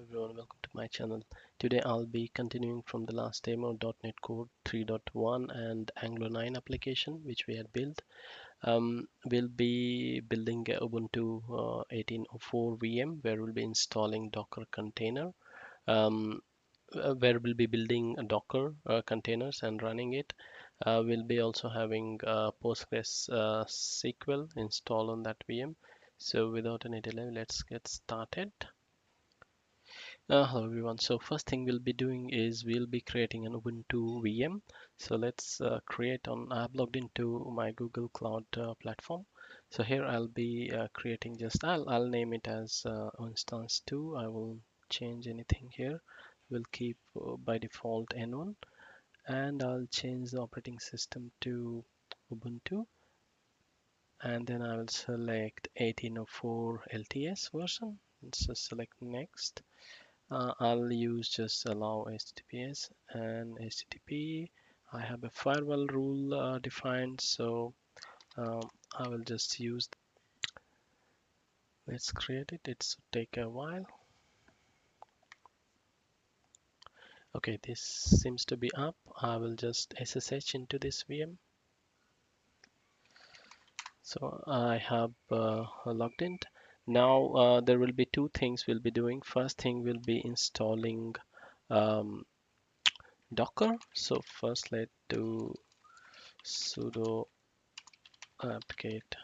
everyone, welcome to my channel. Today I'll be continuing from the last demo .NET Core 3.1 and Angular 9 application which we had built. We'll be building a Ubuntu 18.04 VM where we'll be installing Docker container, where we'll be building a Docker containers and running it. We'll be also having Postgres SQL installed on that VM. So without any delay, let's get started. Hello everyone. So first thing we'll be doing is we'll be creating an Ubuntu VM. So let's create on. I've logged into my Google Cloud platform. So here I'll be creating just. I'll name it as instance 2. I will change anything here. We'll keep by default N1, and I'll change the operating system to Ubuntu, and then I will select 18.04 LTS version. So select next. I'll use just allow HTTPS and HTTP. I have a firewall rule defined, so I will just use. Let's create it. It's take a while. Okay, this seems to be up. I will just SSH into this VM. So I have logged in. Now there will be two things we'll be doing. First thing will be installing um, Docker. So first let's do sudo apt-get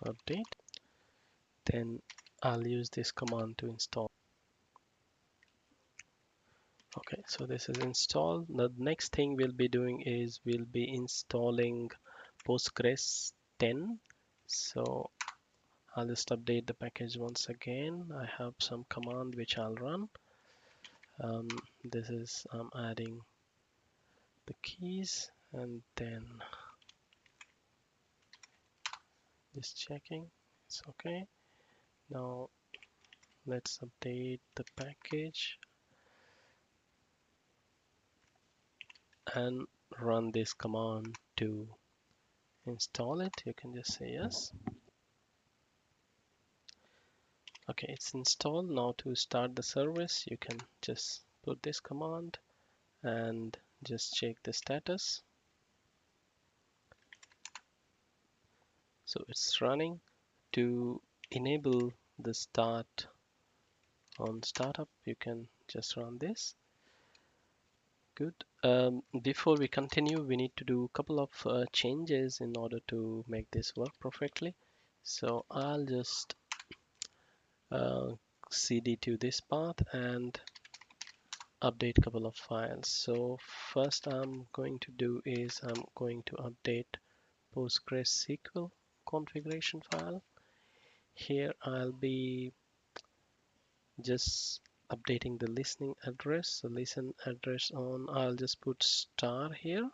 update. Then I'll use this command to install. Okay, so this is installed. The next thing we'll be doing is we'll be installing Postgres 10. So I'll just update the package once again. I have some command which I'll run. This is I'm adding the keys and then just checking. It's okay. Now let's update the package and run this command to install it. You can just say yes. Okay, it's installed. Now to start the service, you can just put this command and just check the status. So it's running. To enable the start on startup, you can just run this. Good. Before we continue, we need to do a couple of changes in order to make this work perfectly. So I'll just cd to this path and update a couple of files. So first I'm going to do is I'm going to update PostgreSQL configuration file. Here I'll be just updating the listening address. So listen address on, I'll just put star here.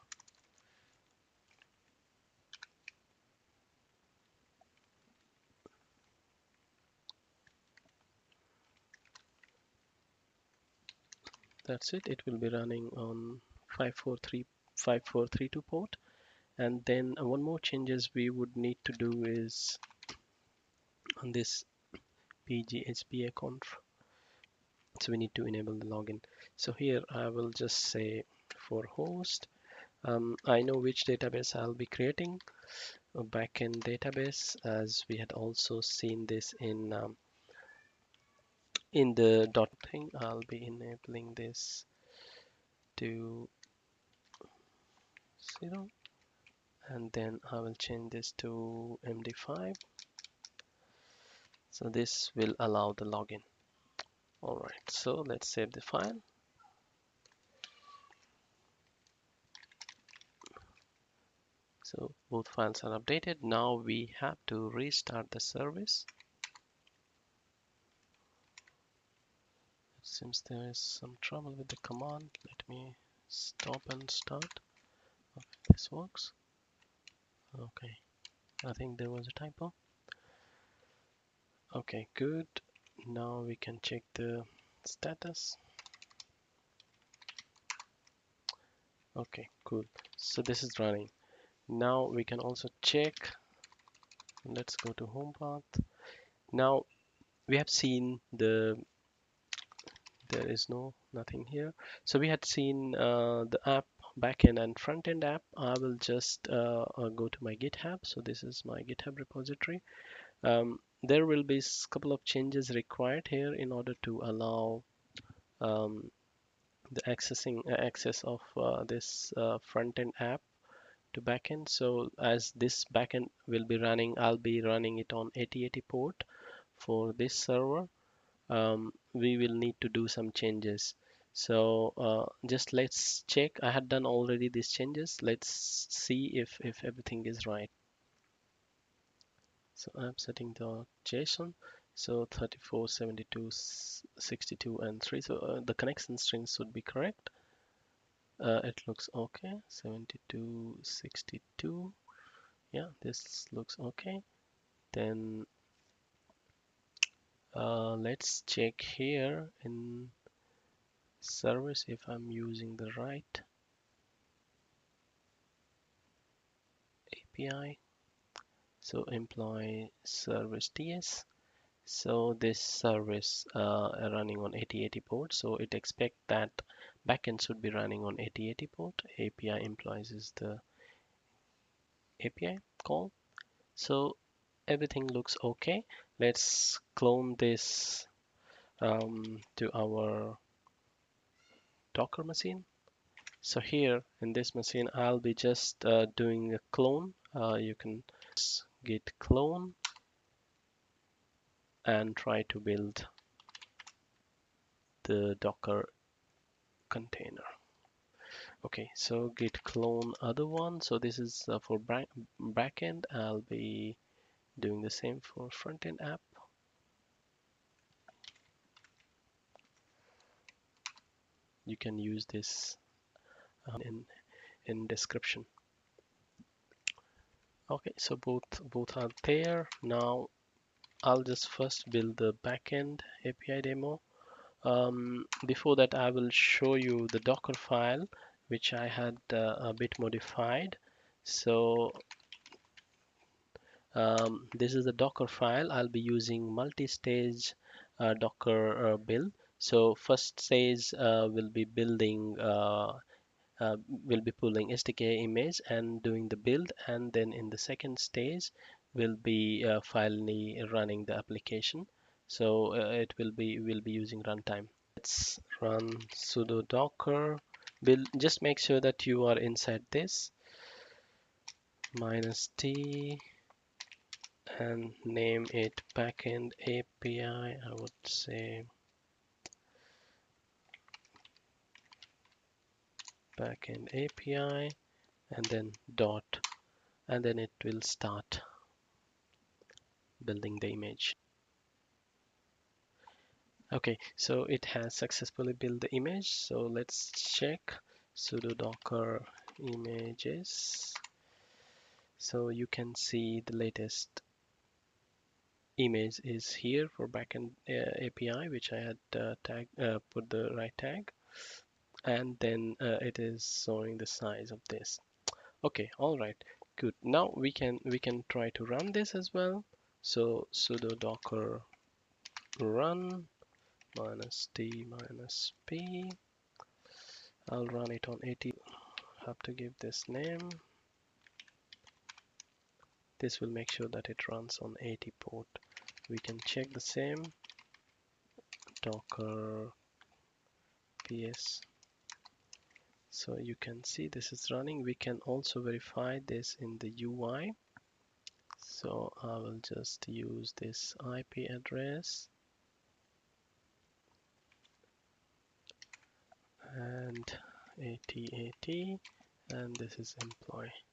That's it. It will be running on 5432 port. And then one more changes we would need to do is on this pghpa conf. So we need to enable the login. So here I will just say for host, I know which database I'll be creating, a backend database, as we had also seen this in the dot thing. I'll be enabling this to 0, and then I will change this to MD5. So this will allow the login. All right, so let's save the file. So both files are updated. Now we have to restart the service. It seems there is some trouble with the command. Let me stop and start. Okay, this works. Okay, I think there was a typo. Okay, good. Now we can check the status. Okay, cool. So this is running. Now we can also check Let's go to home path. Now we have seen there is nothing here. So we had seen the app backend and front-end app. I will just go to my GitHub. So this is my GitHub repository. There will be a couple of changes required here in order to allow um, the access of this front-end app to backend. So as this backend will be running, I'll be running it on 8080 port for this server. We will need to do some changes. So just let's check. I had done already these changes. Let's see if everything is right. So I'm setting the JSON. So 34, 72, 62, and 3. So the connection strings should be correct. It looks okay. 72, 62. Yeah, this looks okay. Then let's check here in service if I'm using the right API. So employee service TS. So this service running on 8080 port. So it expect that backend should be running on 8080 port. API implies is the API call. So everything looks okay. Let's clone this to our Docker machine. So here in this machine, I'll be just doing a clone. You can git clone and try to build the Docker container. Okay, so git clone other one. So this is for backend. I'll be doing the same for frontend app. You can use this in description. Okay, so both are there. Now I'll just first build the backend API demo. Before that, I will show you the Docker file, which I had a bit modified. So this is the Docker file. I'll be using multi-stage Docker build. So first stage will be building, will be pulling SDK image and doing the build, and then in the second stage will be finally running the application. So it will be using runtime. Let's run sudo docker build. Just make sure that you are inside this -t and name it backend API. I would say backend API and then dot, and then it will start building the image. Okay, so it has successfully built the image. So let's check sudo docker images. So you can see the latest image is here for backend API, which I had put the right tag, and then it is showing the size of this. Okay, all right, good. Now we can try to run this as well. So sudo docker run -t -p. I'll run it on 80. Have to give this name. This will make sure that it runs on 80 port. We can check the same docker ps. So you can see this is running. We can also verify this in the UI. So I will just use this IP address and 8080, and this is employee.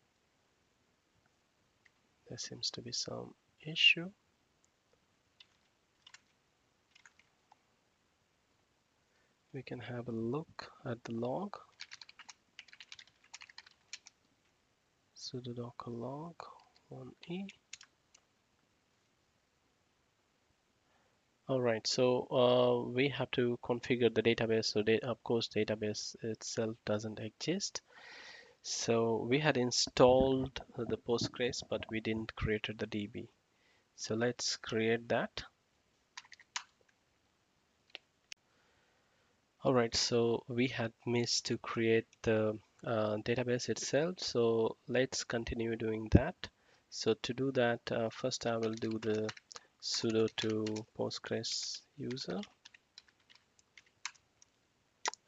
There seems to be some issue. We can have a look at the log. Sudo docker log 1e. All right, so we have to configure the database. So of course, database itself doesn't exist. So we had installed the Postgres, but we didn't create the DB. So let's create that. All right, so we had missed to create the database itself. So let's continue doing that. So to do that, first I will do the sudo to Postgres user,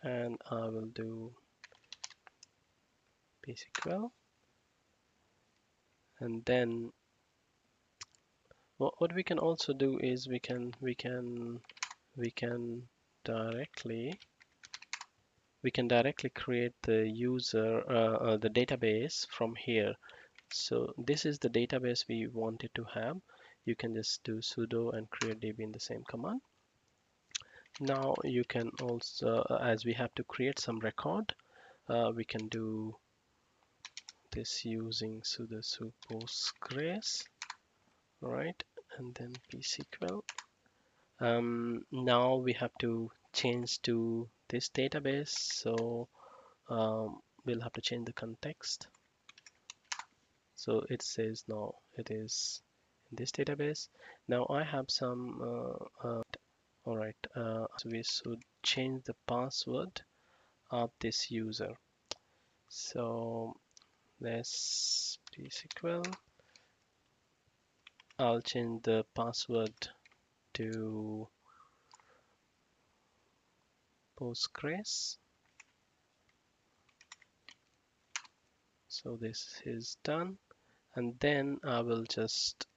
and I will do psql, and then what we can also do is we can directly create the user the database from here. So this is the database we wanted to have. You can just do sudo and create db in the same command. Now you can also, as we have to create some record, we can do this using sudo postgres, right? And then psql. Now we have to change to this database. So we'll have to change the context. So it says now it is in this database. Now I have some, all right, so we should change the password of this user. So let's psql. I'll change the password to Postgres. So this is done. And then I will just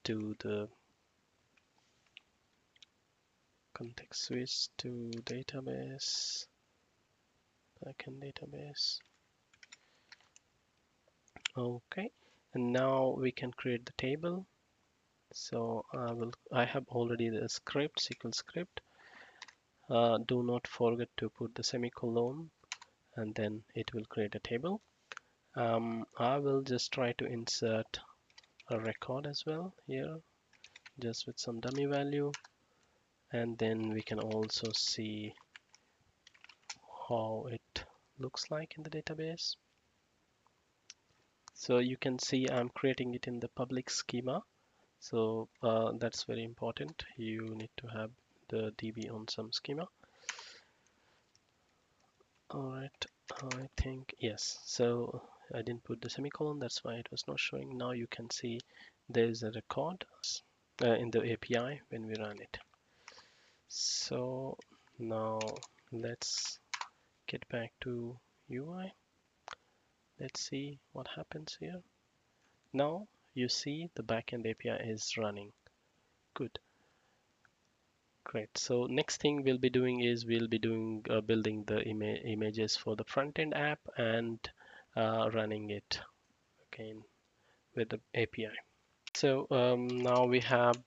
do the context switch to database, backend database. Okay, and now we can create the table. So I have already the script, SQL script. Do not forget to put the semicolon, and then it will create a table. I will just try to insert a record as well here, just with some dummy value, and then we can also see how it looks like in the database. So you can see I'm creating it in the public schema. So that's very important. You need to have the DB on some schema. All right, I think yes. So I didn't put the semicolon. That's why it was not showing. Now you can see there's a record in the API when we run it. So now let's get back to UI. Let's see what happens here. Now you see the backend API is running. Good. Great. So next thing we'll be doing is building the images for the front end app and running it again with the API. So now we have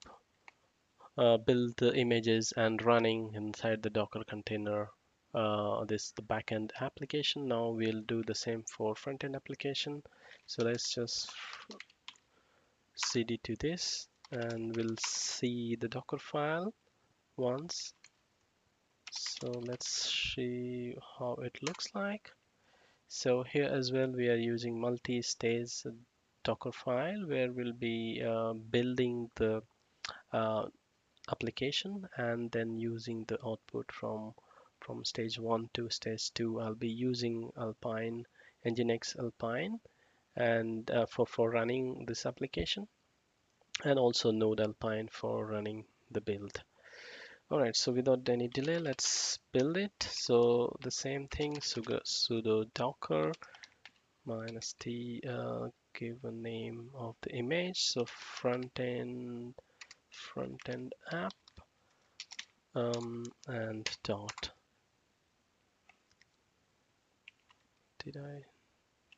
built the images and running inside the Docker container. This the backend application. Now we'll do the same for front end application. So let's just cd to this, and we'll see the Docker file once. So let's see how it looks like. So here as well, we are using multi-stage Docker file where we'll be building the uh, application and then using the output from stage 1 to stage 2. I'll be using Alpine, Nginx Alpine, and for running this application, and also Node Alpine for running the build. All right, so without any delay, let's build it. So the same thing, sudo docker -t, give a name of the image. So front end app, and dot. Did I?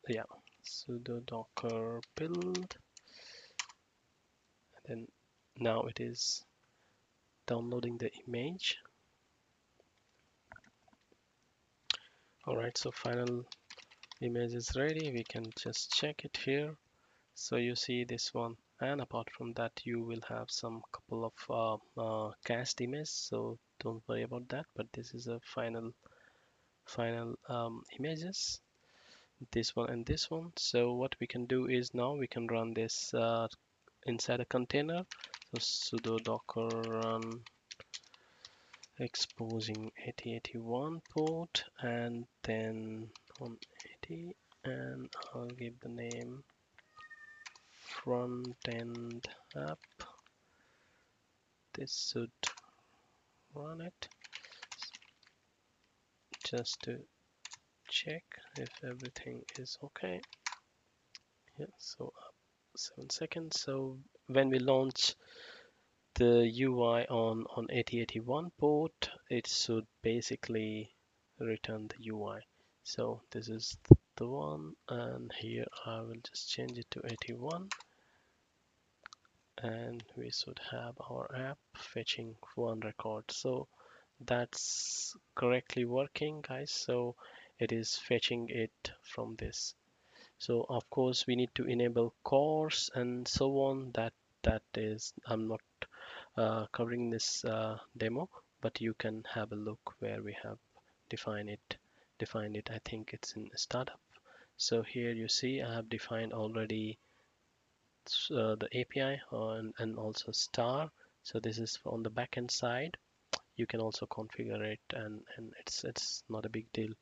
Yeah, sudo docker build. And then now it is downloading the image. All right, so final image is ready. We can just check it here. So you see this one, and apart from that, you will have some couple of cached images. So don't worry about that. But this is a final images. This one and this one. So what we can do is now we can run this inside a container. So sudo docker run exposing 8081 port, and then on 80, and I'll give the name front end app. This should run it just to check if everything is okay. Yeah, so 7 seconds. So when we launch the UI on 8081 port, it should basically return the UI. So this is the one, and here I will just change it to 81, and we should have our app fetching one record. So that's correctly working, guys. So it is fetching it from this. So of course we need to enable cores and so on. That is, I'm not covering this demo, but you can have a look where we have defined it. I think it's in startup. So here you see I have defined already the API and also star. So this is on the backend side. You can also configure it, and it's not a big deal.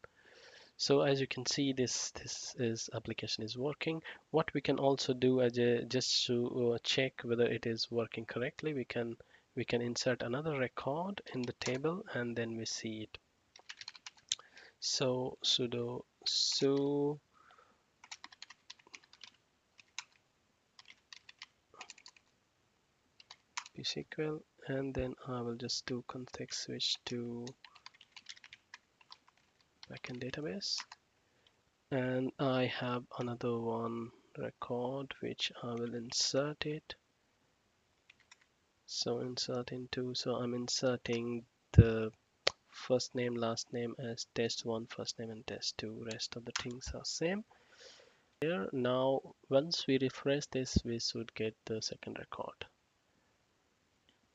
So as you can see, this is application is working. What we can also do as just to check whether it is working correctly, we can insert another record in the table, and then we see it. So sudo su psql, and then I will just do context switch to backend database, and I have another one record which I will insert it. So insert into, so I'm inserting the first name last name as test1 first name and test2, rest of the things are same. Here now once we refresh this, we should get the second record.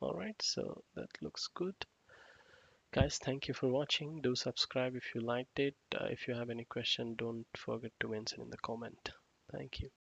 All right, so that looks good. Guys, thank you for watching. Do subscribe if you liked it. If you have any question, don't forget to mention in the comment. Thank you.